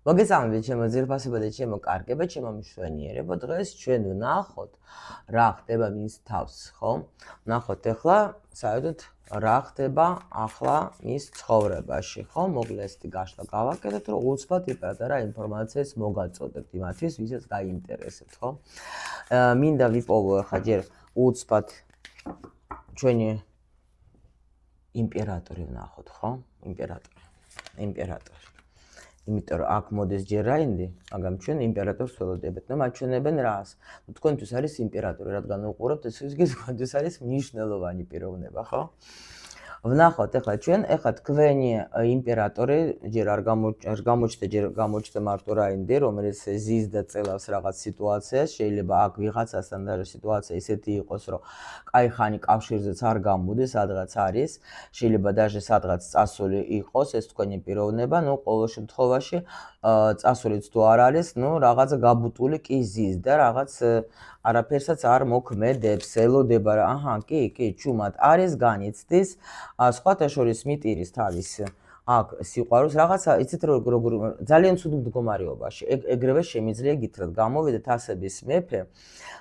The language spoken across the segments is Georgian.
მოგესალმებით ჩემო ძირფასებო და ჩემო კარგებო, ჩემო მშვენიერებო. დღეს ჩვენ ვნახოთ რა ხდება მის თავს, ხო? ვნახოთ ახლა საერთოდ რა ხდება ახლა მის ცხოვრებაში, ხო? მოგლესტი გაშლა გავაკეთოთ, რომ უცბად იპატარა ინფორმაციას მოგაწოდებთ იმათვის, ვისაც გაინტერესებთ, ხო? მინდა ვიპოვო ახლა ჯერ უცბად ჩვენი იმპერატორი ვნახოთ, ხო? იმპერატორი. იმიტომ რომ აქ მოდის ჯერ რაინდი, მაგრამ ჩვენ იმპერატორს ველოდებთ. ნუ მაჩვენებენ რას? თქვენთვის არის იმპერატორი, რადგან უყურებთ, ეს თქვენთვის არის მნიშვნელოვანი პიროვნება, ხო? ვნახოთ ახლა ჩვენ, ახლა თქვენი იმპერატორი ჯერ არ გამოჩნდა, ჯერ გამოჩნდა მარტო რაინდი, რომელიც ზის და წელავს რაღაც სიტუაციას. შეიძლება აქ ვიღაცასთან და სიტუაცია ისეთი იყოს, რომ კაი ხანი კავშირზეც არ გამოდის, სადღაც არის, შეიძლება даже სადღაც წასული იყოს, ეს თქვენი პიროვნება, ნუ ყოველ შემთხვევაში წასულიც თუ არ არის, ნუ რაღაცა გაბუტული კი ზის და რაღაც არაფერსაც არ მოქმედებს, ელოდება რა, აჰა, კი, ჩუმად არის, განიცდის, სხვათა შორის მიტირის თავის აქ სიყვარულს, რაღაცა, იცით როგორ ძალიან ცუდ მდგომარეობაში, ეგრევე შემიძლია გითხრათ, გამოვიდეთ ასების მეფე,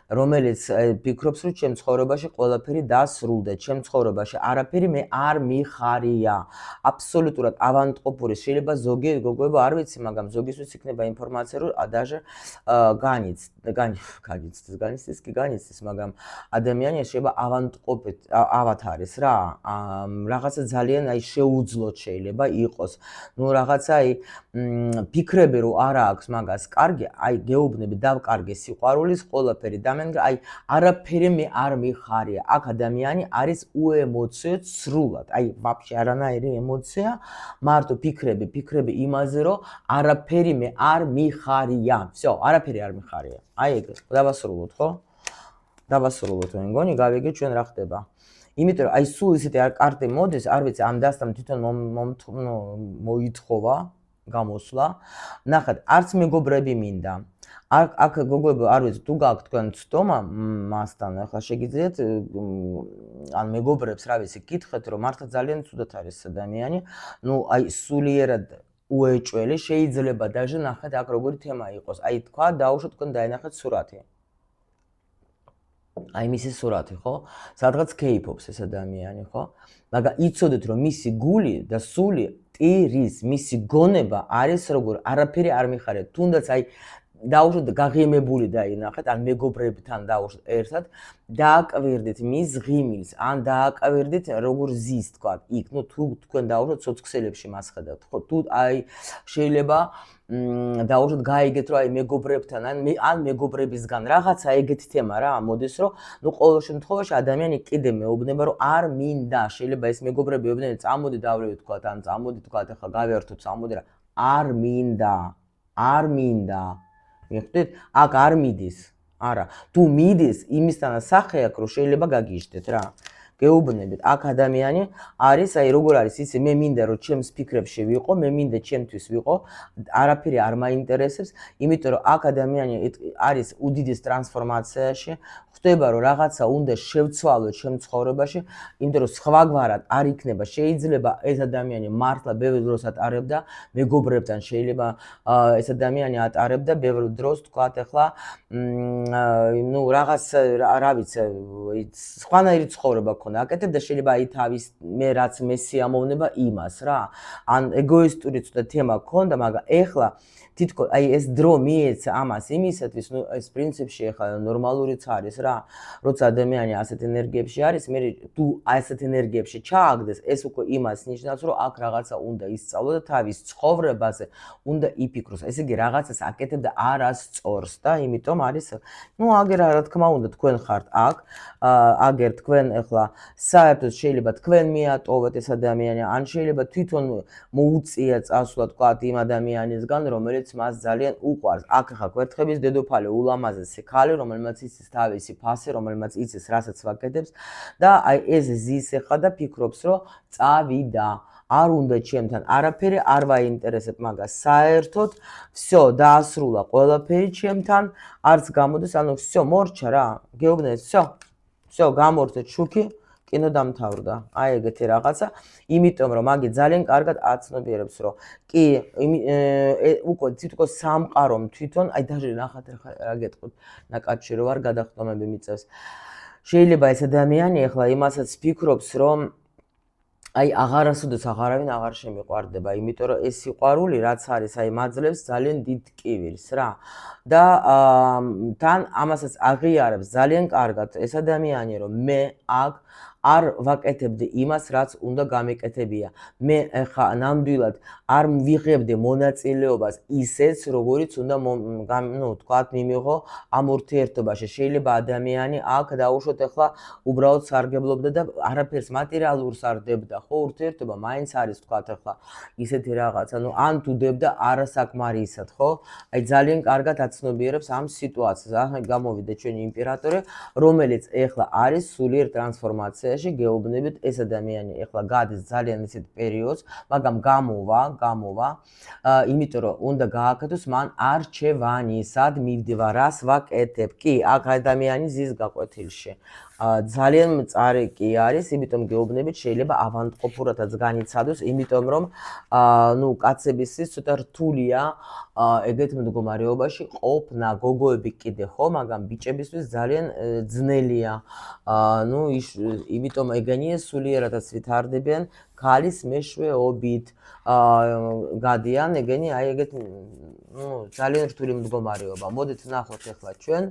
რომელიც ფიქრობს, რომ ჩემ ცხოვრებაში ყველაფერი დასრულდა, ჩემ ცხოვრებაში არაფერი მე არ მიხარია, აბსოლუტურად ავანტყოფური, შეიძლება ზოგი გოგოება არ ვიცი, მაგრამ ზოგისთვის იქნება ინფორმაცია, რომ даже განიცდის, მაგრამ ადამიანი შეიძლება ავანტყოფით, ავათ არის რა, რაღაცა ძალიან აი შეუძლოდ შეიძლება იყოს, ნუ რაღაცა აი ფიქრები რომ არა აქვს მაგას კარგი, აი გეუბნები დავკარგე სიყვარულის ყველაფერი და მე აი არაფერი მე არ მიხარია. აქ ადამიანი არის უემოციოდ სრულად, აი ვაფშე არანაირი ემოცია, მარტო ფიქრები იმაზე რომ არაფერი მე არ მიხარია. всё, არაფერი არ მიხარია. აი ეგ დავასრულოთ, ხო? დავასრულოთ, მე მგონი გავიგეთ ჩვენ რა ხდება. იმიტომ რომ აი სულ ისეთი კარტი მოდის, არ ვიცი, ამ დასთან თვითონ მოითხოვა გამოსვლა. ნახეთ, არც მეგობრები მინდა. აქ გოგოებო, არ ვიცი, თუ გაქვთ თქვენ ცდომა მასთან, ახლა შეგიძლიათ ან მეგობრებს, რა ვიცი, გითხრათ, რომ მართლა ძალიან ცუდად არის ადამიანი, ნუ აი სულიერად უეჭველი, შეიძლება даже ნახეთ აქ როგორი თემა იყოს. აი თქვა, დაუშვათ თქვენ დაენახეთ სურათი. აი მისი სურათი, ხო? სადღაც კეიფობს ეს ადამიანი, ხო? მაგრამ იცოდეთ, რომ მისი გული და სული ტირის, მისი გონება არის როგორ არაფერი არ მიხარია. თუნდაც აი დაუშვათ გაღიმებული დაინახეთ, ან მეგობრებთან დაუშვათ ერთად, დააკვირდით მის ღიმილს, ან დააკვირდით როგორ ზის, თქვა, იქ, ნუ თუ თქვენ დაუშვათ სოციქსელებში მას ხედავთ, ხო? თუ აი შეიძლება დაუშვათ გაიგეთ, რომ აი მეგობრებთან, ან მეგობრებისგან რაღაცა ეგეთი თემა რა მოდის, რომ ნუ ყოველ შემთხვევაში ადამიანი კიდე მეუბნება, რომ არ მინდა, შეიძლება ეს მეგობრები ეუბნებიან, წამოდი დავრივით, თქვა, ან წამოდი, თქვა, ახლა გავიართოთ, წამოდი რა, არ მინდა. მიხვდით? აქ არ მიდის. არა, თუ მიდის, იმისთანა სახე აქვს, რომ შეიძლება გაგიჟდეთ რა. გეუბნებით, აქ ადამიანი არის, აი როგორ არის იცი, მე მინდა რომ ჩემს ფიქრებში ვიყო, მე მინდა ჩემთვის ვიყო, არაფერი არ მაინტერესებს, იმიტომ რომ აქ ადამიანი არის უდიდეს ტრანსფორმაციაში, ხდება რომ რაღაცა უნდა შევცვალო ჩემ ცხოვრებაში, იმიტომ რომ სხვაგვარად არ იქნება, შეიძლება ეს ადამიანი მართლა ბევრ დროს ატარებდა მეგობრებთან, შეიძლება ეს ადამიანი ატარებდა ბევრ დროს, თქვათ ახლა, ნუ რაღაც რა ვიცი, სხვანაირი ცხოვრება ქონდა, აკეთებდა შეიძლება აი თავის მე რაც მე სიამოვნება იმას რა, ან ეგოისტური ცოტა თემა ქონდა, მაგრამ ეხლა თითქოს აი ეს დრო მიეცა ამას იმისათვის, ნუ ეს პრინციპში ახლა ნორმალურიც არის რა, როცა ადამიანი ასეთ ენერგიებში არის, მე თუ ასეთ ენერგიებში ჩააგდეს, ეს უკვე იმას ნიშნავს, რომ აქ რაღაცა უნდა ისწავლო და თავის ცხოვრებაზე უნდა იფიქროს. ესე იგი რაღაცას აკეთებდა არასწორს და იმიტომ არის, ნუ აგერ რა თქმა უნდა თქვენ ხართ აქ, აგერ თქვენ ახლა საერთოდ შეიძლება თქვენ მიატოვოთ ეს ადამიანი, ან შეიძლება თვითონ მოუწია წასვლა თქვა იმ ადამიანისგან, რომელიც მას ძალიან უყვარს. აქ ხა კვერთხების დედოფალი, ულამაზესი ქალი, რომელმაც იცის თავისი ფასი, რომელმაც იცის რასაც ვაკეთებს და აი ეს ზის ახლა და ფიქრობს, რომ წავიდა. არ უნდა ჩემთან, არაფერი არ ვაინტერესებ, მაგრამ საერთოდ всё დაასრულა ყველაფერი ჩემთან, არც გამოდის, ანუ всё მორჩა რა, გეუბნეთ, всё გამორთეთ შუქი, კინო დამთავრდა. აი ეგეთი რაღაცა, იმიტომ რომ მაგი ძალიან კარგად აცნობიერებს, რომ კი უკვე თითქოს სამყარომ თვითონ, აი დაჟე ნახათ რა გეტყვით, ნაკადში რო არ გადახდომები მიწევს. შეიძლება ეს ადამიანი ახლა იმასაც ფიქრობს, რომ აი აღარასოდეს აღარავინ აღარ შემიყვარდება, იმიტომ რომ ეს სიყვარული რაც არის, აი მაძლევს ძალიან დიდ კივილს რა. და თან ამასაც აღიარებს ძალიან კარგად ეს ადამიანი, რომ მე აქ არ ვაკეთებდი იმას, რაც უნდა გამეკეთებია. მე ახლა ნამდვილად არ ვიღებდი მონაწილეობას ისეც, როგორიც უნდა თქვათ მიმიღო ამ ურთიერთობაში. შეიძლება ადამიანი აქ დაუშვოთ ახლა უბრალოდ სარგებლობდა და არაფერს მატერიალურს არ დებდა, ხო, ურთიერთობა მაინც არის თქვათ ახლა ისეთი რაღაცა, ან თუ დებდა არასაკმარისად, ხო? აი ძალიან კარგად აცნობიერებს ამ სიტუაციას. ახლა გამოვიდა ჩვენი იმპერატორი, რომელიც ახლა არის სულიერ ტრანსფორმაციაში, გეუბნებით ეს ადამიანი ახლა გადის ძალიან ისეთ პერიოდს, მაგრამ გამოვა, იმიტომ რომ უნდა გააკეთოს მან არჩევანი, სად მივდივარ, რას ვაკეთებ. კი, აქ ადამიანი ზის გაკვეთილში. ძალიან მწარე კი არის, იმიტომ გეუბნებით შეიძლება ავანტყოფურადაც განიცადოს, იმიტომ რომ კაცებისთვის ცოტა რთულია ეგეთ მდგომარეობაში ყოფნა, გოგოები კიდე ხო, მაგრამ ბიჭებისთვის ძალიან ძნელია. იმიტომ ეგენია სულიერადაც ვითარდებიან ქალის მეშვეობით გადიან ეგენი აი ეგეთ ძალიან რთული მდგომარეობა. მოდით ნახოთ ახლა ჩვენ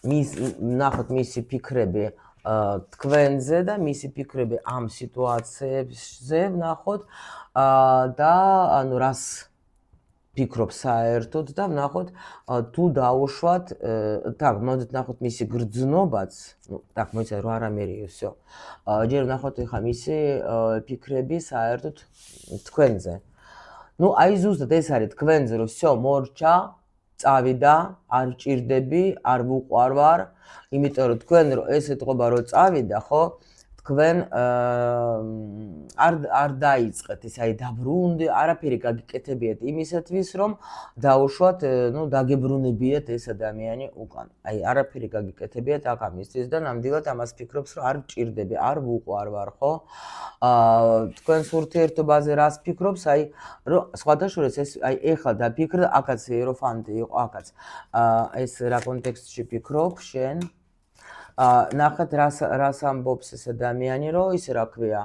ნახოთ მისი ფიქრები თქვენზე და მისი ფიქრები ამ სიტუაციებზე ვნახოთ და ანუ რას ფიქრობს საერთოდ და ვნახოთ თუ დაუშვათ, так, მოდით ნახოთ მისი გრძნობაც, так, მოიცა რა არამერიო, всё. ჯერ ვნახოთ ახლა მისი ფიქრები საერთოდ თქვენზე. აი ზუსტად ეს არის თქვენზე, რომ всё, მორჩა, წავიდა, არ ჭირდები, არ ვუყვარვარ, იმიტომ რომ თქვენ რომ ეს ეთყობა რომ წავიდა, ხო? თქვენ არ დაიწყეთ ის აი დაბრუნდი, არაფერი გაგიკეთებიათ იმისათვის, რომ დაუშვათ, დაგებრუნებიათ ეს ადამიანი უკან. აი არაფერი გაგიკეთებიათ აქ ამისთვის და ნამდვილად ამას ფიქრობს, რომ არ ჭირდები, არ ვუყვარვარ, ხო? თქვენს ურთიერთობაზე რას ფიქრობს? აი რომ სხვადასხვა ეს აი ეხლა დაფიქრდა, აქაც იეროფანტი იყო, აქაც. ეს რა კონტექსტში ფიქრობ შენ? ნახეთ რას ამბობს ეს ადამიანი, რომ ისე რა ქვია.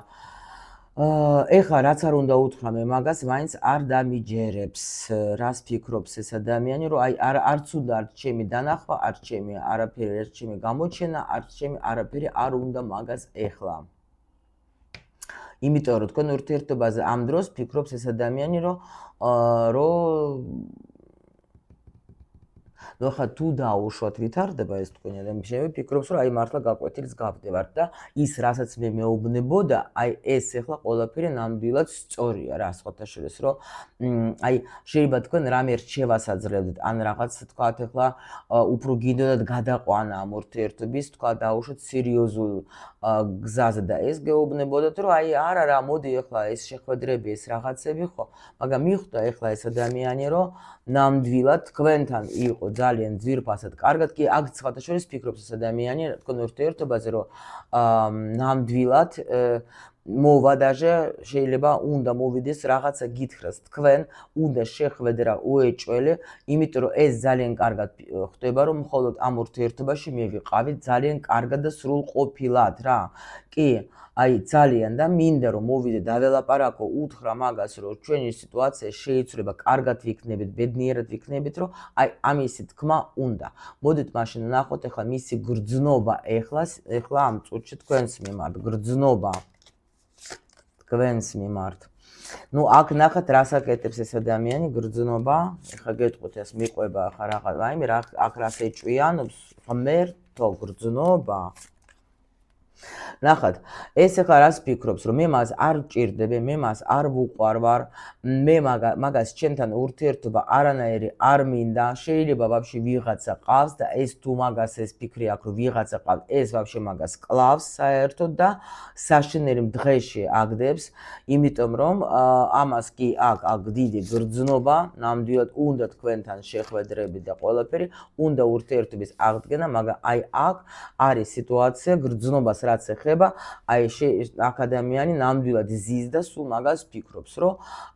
ეხლა რაც არ უნდა უთხრა მე მაგას, მაინც არ დამიჯერებს. რას ფიქრობს ეს ადამიანი, რომ აი არც უნდა არც ჩემი დანახვა, არც ჩემი არაფერი, არც ჩემი გამოჩენა, არც ჩემი არაფერი არ უნდა მაგას ეხლა. იმიტომ რომ თქვენ ურთიერთობაზე ამ დროს ფიქრობს ეს ადამიანი, რომ ხა თუ დაუშვათ ვითარდება ეს თქვენი ადამიანი, შეიძლება ფიქრობს, რომ აი მართლა გაკვეთილს გავდევართ და ის რასაც მე მეუბნებოდა, აი ეს ახლა ყველაფერი ნამდვილად სწორია რა, სხვათაშორის, რომ აი შეიძლება თქვენ რამე რჩევას აძლევდეთ, ან რაღაც თქვათ ახლა უფრო გინდოდათ გადაყვანა ამ ურთიერთობის, თქვათ დაუშვათ სერიოზულ გზაზე და ეს გეუბნებოდათ, რომ აი არა რა, მოდი ახლა ეს შეხვედრები, ეს რაღაცები ხო, მაგრამ მიხვდა ახლა ეს ადამიანი, რომ ნამდვილად თქვენთან იყო ძალიან ძვირფასად, კარგად კი აქ სხვათაშორის ფიქრობს ეს ადამიანი თქვენ ურთიერთობაზე, რომ ნამდვილად მოვა დაჟე შეიძლება უნდა მოვიდეს რაღაცა გითხრას თქვენ უნდა შეხვედრა უეჭველი, იმიტომ რომ ეს ძალიან კარგად ხდება, რომ მხოლოდ ამ ურთიერთობაში მე ვიყავით ძალიან კარგად და სრულყოფილად რა. კი, აი ძალიან და მინდა რომ მოვიდე დაველაპარაკო, უთხრა მაგას, რომ ჩვენი სიტუაცია შეიცვლება, კარგად ვიქნებით, ბედნიერად ვიქნებით, რომ აი ამისი თქმა უნდა. მოდით მაშინ ნახოთ ახლა მისი გრძნობა ახლა ამ წუთში თქვენს მიმართ, გრძნობა თქვენს მიმართ. აქ ნახეთ რას აკეთებს ეს ადამიანი, გრძნობა, ახლა გეტყვით ეს მიყვება ახლა რაღაც, აი მე აქ რას ეჭვიანობს, ღმერთო გრძნობა. ნახეთ, ეს ახლა რას ფიქრობს, რომ მე მას არ ვჭირდები, მე მას არ ვუყვარვარ, მე მაგას ჩემთან ურთიერთობა არანაირი არ მინდა, შეიძლება ვაფშე ვიღაცა ყავს და ეს თუ მაგას ეს ფიქრი აქვს, რომ ვიღაცა ყავს, ეს ვაფშე მაგას კლავს საერთოდ და საშინელი დღეში აგდებს, იმიტომ რომ ამას კი აქ დიდი გრძნობა, ნამდვილად უნდა თქვენთან შეხვედრები და ყველაფერი, უნდა ურთიერთობის აღდგენა, მაგრამ აი აქ არის სიტუაცია გრძნობას რაც ეხება, აი აქ ადამიანი ნამდვილად ზის და სულ მაგას ფიქრობს, რომ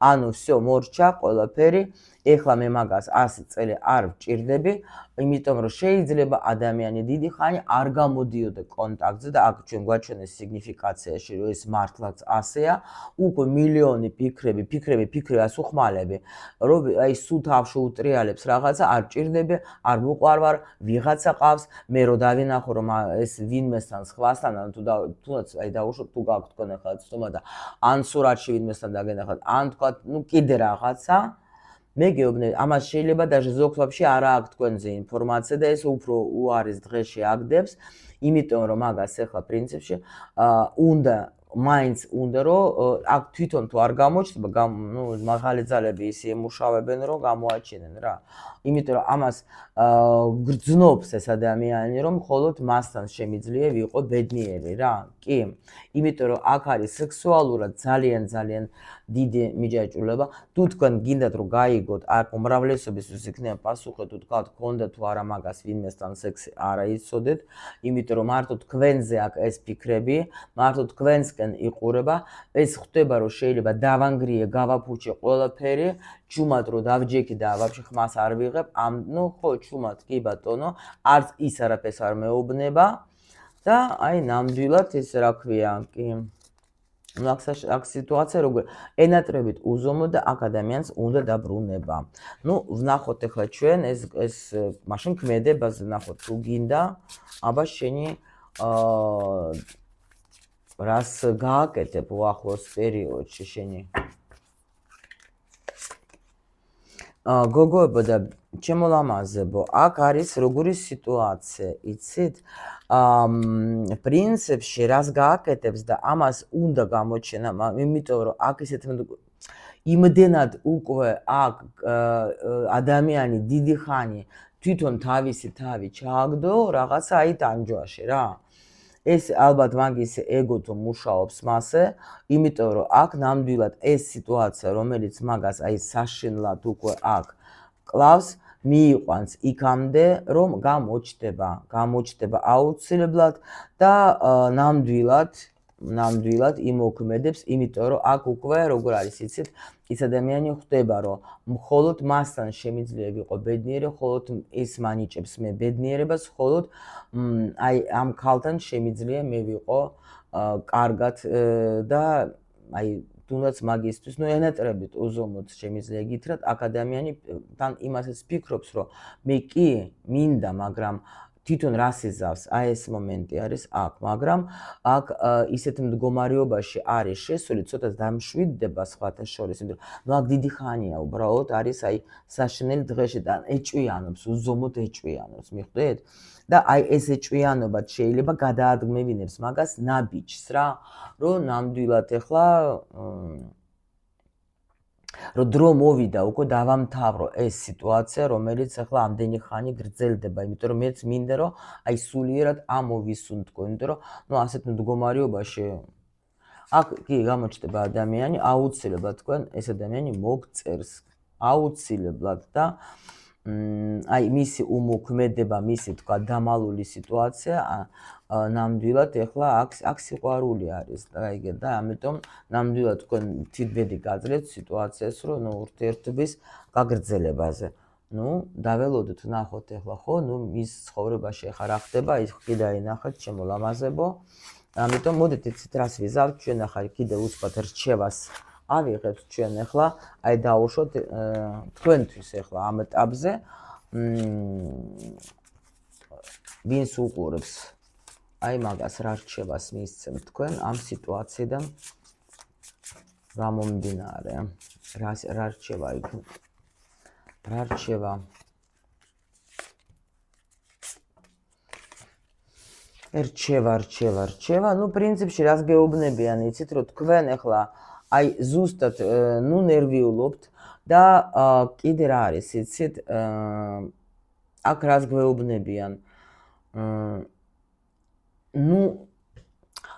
ანუ всё მორჩა ყველაფერი, ეხლა მე მაგას 100 წელი არ ვჭირდები, იმიტომ რომ შეიძლება ადამიანი დიდი ხანი არ გამოდიოდა კონტაქტზე და აქ ჩვენ გვაჩვენეს სიგნიფიკაციაში, რომ ეს მართლაც ასეა, უკვე მილიონი ფიქრები ასუხმალები, რომ აი სულ თავში უტრიალებს რაღაცა, არ ვჭირდები, არ ვუყვარვარ, ვიღაცა ყავს, მე რო დავინახო რომ ეს ვინმესთან სხვასთან, თუნდაც აი დაუშვოთ თუ გაქვთ თქვენ ახლა ცნობა და ან სურათში ვინმესთან დაგენახათ, ან თქვა, კიდე რაღაცა მე გეუბნები, ამას შეიძლება даже ზოგს ვაფშე არ აქვს თქვენზე ინფორმაცია და ეს უფრო უარის დღეში აგდებს, იმიტომ რომ მაგას ახლა პრინციპში უნდა მაინც უნდა რომ აქ თვითონ თუ არ გამოჩნდება, მაღალი ძალები ისე ემუშავებენ რომ გამოაჩენენ რა. იმიტომ რომ ამას გრძნობს ეს ადამიანი რომ მხოლოდ მასთან შემიძლია ვიყო ბედნიერი რა. კი, იმიტომ რომ აქ არის სექსუალურად ძალიან დიდი მიჯაჭვულება. თუ თქვენ გინდათ რომ გაიგოთ, აქ უმრავლესობისთვის იქნება პასუხი თუ თქვათ, გქონდა თუ არა მაგას ვინმესთან სექსი, არა იცოდეთ, იმიტომ რომ მარტო თქვენზე აქ ეს ფიქრები, მარტო თქვენსკენ იყურება, ეს ხვდება რომ შეიძლება დავანგრიე, გავაფუჭე ყველაფერი, ჩუმად რომ დავჯექი და ვაფშე ხმას არ ვიღებ, ხო, ჩუმად კი ბატონო, არც ის არაფერს არ მეუბნება და აი ნამდვილად ეს რა ქვია, კი. აქ სიტუაცია როგორ ენატრებით უზომო და აქ ადამიანს უნდა დაბრუნება. ვნახოთ ახლა ჩვენ ეს მაშინ ქმედებაზე ნახოთ თუ გინდა, აბა შენი რას გააკეთებ უახლოს პერიოდში შენი გოგოებო და ჩემო ლამაზებო, აქ არის როგორი სიტუაცია, იცით? პრინციპში რას გააკეთებს და ამას უნდა გამოჩენა, იმიტომ რომ აქ ისეთ იმდენად უკვე აქ ადამიანი დიდი ხანი თვითონ თავისი თავი ჩააგდო რაღაცა აი ტანჯვაში რა. ეს ალბათ მაგის ეგო თუ მუშაობს მასე, იმიტომ რომ აქ ნამდვილად ეს სიტუაცია, რომელიც მაგას აი საშინლად უკვე აქ კლავს, მიიყვანს იქამდე, რომ გამოჩნდება აუცილებლად და ნამდვილად იმოქმედებს, იმიტომ რომ აქ უკვე როგორ არის იცით, ის ადამიანი ხვდება, რომ მხოლოდ მასთან შემიძლია ვიყო ბედნიერი, მხოლოდ ის მანიჭებს მე ბედნიერებას, მხოლოდ აი ამ ქალთან შემიძლია მე ვიყო კარგად და აი თუნდაც მაგისთვის, ენატრებით უზომოდ შემიძლია გითხრათ, აქ ადამიანთან იმასაც ფიქრობს, რომ მე კი მინდა, მაგრამ თვითონ რას იზავს, აი ეს მომენტი არის აქ, მაგრამ აქ ისეთ მდგომარეობაში არის შესული, ცოტა დამშვიდდება სხვათა შორის, იმიტომ რომ აქ დიდი ხანია უბრალოდ არის აი საშინელი დღეში და ეჭვიანობს, უზომოდ ეჭვიანობს, მიხვდეთ? და აი ეს ეჭვიანობაც შეიძლება გადაადგმევინებს მაგას ნაბიჯს რა, რომ ნამდვილად ახლა რომ დრო მოვიდა უკვე დავამთავრო ეს სიტუაცია, რომელიც ახლა ამდენი ხანი გრძელდება, იმიტომ რომ მეც მინდა რომ აი სულიერად ამოვისუნთქო, იმიტომ რომ ასეთ მდგომარეობაში აქ კი გამოჩნდება ადამიანი, აუცილებლად თქვენ ეს ადამიანი მოგწერს, აუცილებლად და აი მისი უმოქმედება, მისი თქვა დამალული სიტუაცია ნამდვილად ეხლა აქ სიყვარული არის და ამიტომ ნამდვილად თქვენ თვითბედი გაძლევთ სიტუაციას, რომ ურთიერთობის გაგრძელებაზე. დაველოდოთ, ნახოთ ეხლა ხო, მის ცხოვრებაში ახლა რა ხდება, ის კიდე ინახეთ ჩემო ლამაზებო. ამიტომ მოდით იცით რას ვიზავთ, ჩვენ ახლა კიდე უცბად რჩევას ავიღებთ ჩვენ ახლა, აი დაუშვოთ თქვენთვის ახლა ამ ეტაპზე ვინც უყურებს აი მაგას რა რჩევას მისცემთ თქვენ ამ სიტუაციიდან გამომდინარე, რა რჩევა იქ, რა რჩევა რჩევა, ну, პრინციპში რას გეუბნებიან, იცით, რომ თქვენ ახლა აი ზუსტად ну ნერვიულობთ და კიდე რა არის, იცით, აქ რას გვეუბნებიან?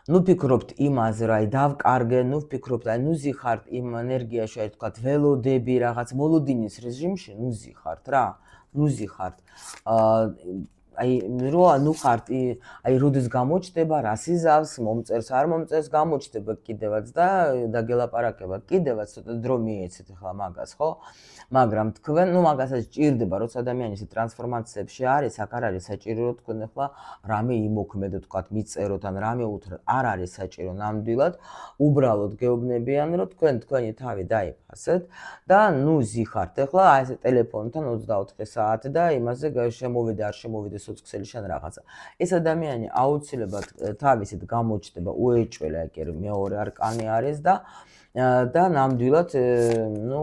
ну ფიქრობთ იმაზე, რომ აი დავკარგე, ну ფიქრობთ, აი ნუ ზიხართ იმ ენერგიაში, აი თქვათ, ველოდები რაღაც მოლოდინის რეჟიმში, ნუ ზიხართ რა, ნუ ზიხართ. აი რო ნუ ხართ, აი როდის გამოჩდება, რას იზავს, მომწერს, არ მომწერს, გამოჩდება კიდევაც და დაგელაპარაკება კიდევაც ცოტა დრო მიეცეთ ახლა მაგას, ხო? მაგრამ თქვენ, ну მაგასაც ჭირდება, როცა ადამიანი ისე ტრანსფორმაციებში არის, აქ არ არის საჭირო, რომ თქვენ ახლა რამე იმოქმედოთ, თქვათ, მიწეროთ ან რამე უთხრათ, არ არის საჭირო ნამდვილად, უბრალოდ გეუბნებიან, რომ თქვენი თავი დაიფასეთ და ну ზიხართ ახლა აი ეს ტელეფონთან 24 საათი და იმაზე შემოვიდე, არ შემოვიდე სოციალური შენ რაღაცა. ეს ადამიანი აუცილებლად თავისით გამოჩდება უეჭველი, აი კი მეორე არკანი არის და ნამდვილად ну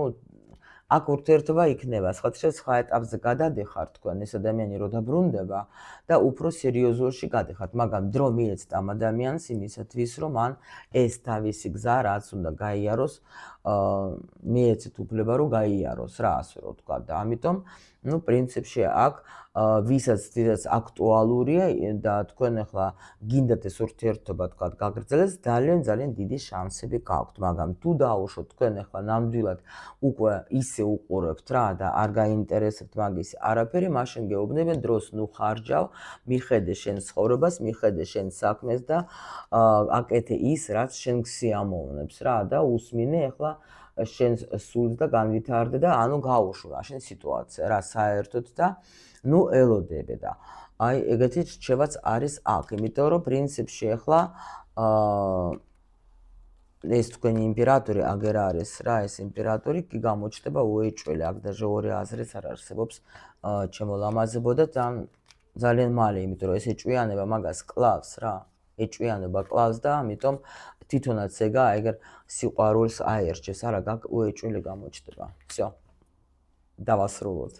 აქ ურთიერთობა იქნება, სხვა ეტაპზე გადადიხართ თქვენ, ეს ადამიანი რო დაბრუნდება და უფრო სერიოზულში გადიხართ, მაგრამ დრო მიეცეთ ამ ადამიანს იმისათვის, რომ მან ეს თავისი გზა, რაც უნდა გაიაროს, მიეცეთ უფლება, რომ გაიაროს რა, ასე რომ ვთქვა და ამიტომ, ну, პრინციპში აქ ვისაც აქტუალურია და თქვენ ახლა გინდათ ეს ურთიერთობა, თქვა, გაგრძელდეს, ძალიან დიდი შანსები გაქვთ, მაგრამ თუ დაუშვოთ თქვენ ახლა ნამდვილად უკვე ისე უყურებთ რა და არ გაინტერესებთ მაგისი არაფერი, მაშინ გეუბნებიან დროს ნუ ხარჯავ, მიხედე შენ ცხოვრებას, მიხედე შენ საქმეს და აკეთე ის, რაც შენ გსიამოვნებს რა და უსმინე ახლა შენ სულს და განვითარდე და ანუ გაუშვა შენ სიტუაცია რა საერთოდ და ну ელოდები და აი ეგეთი რჩევაც არის აქ, იმიტომ რომ პრინციპში ახლა ეს თქვენი იმპერატორი აგერ არის რა, ეს იმპერატორი კი გამოჩნდება უეჭველი, აქ даже ორი აზრიც არ არსებობს ჩემო ლამაზებო და ძალიან მალე, იმიტომ რომ ეს ეჭვიანება მაგას კლავს რა, ეჭვიანება კლავს და ამიტომ თვითონაც ეგა ეგერ სიყვარულს აერჩეს, არა, უეჭველი გამოჩნდება. всё. დავასრულოთ.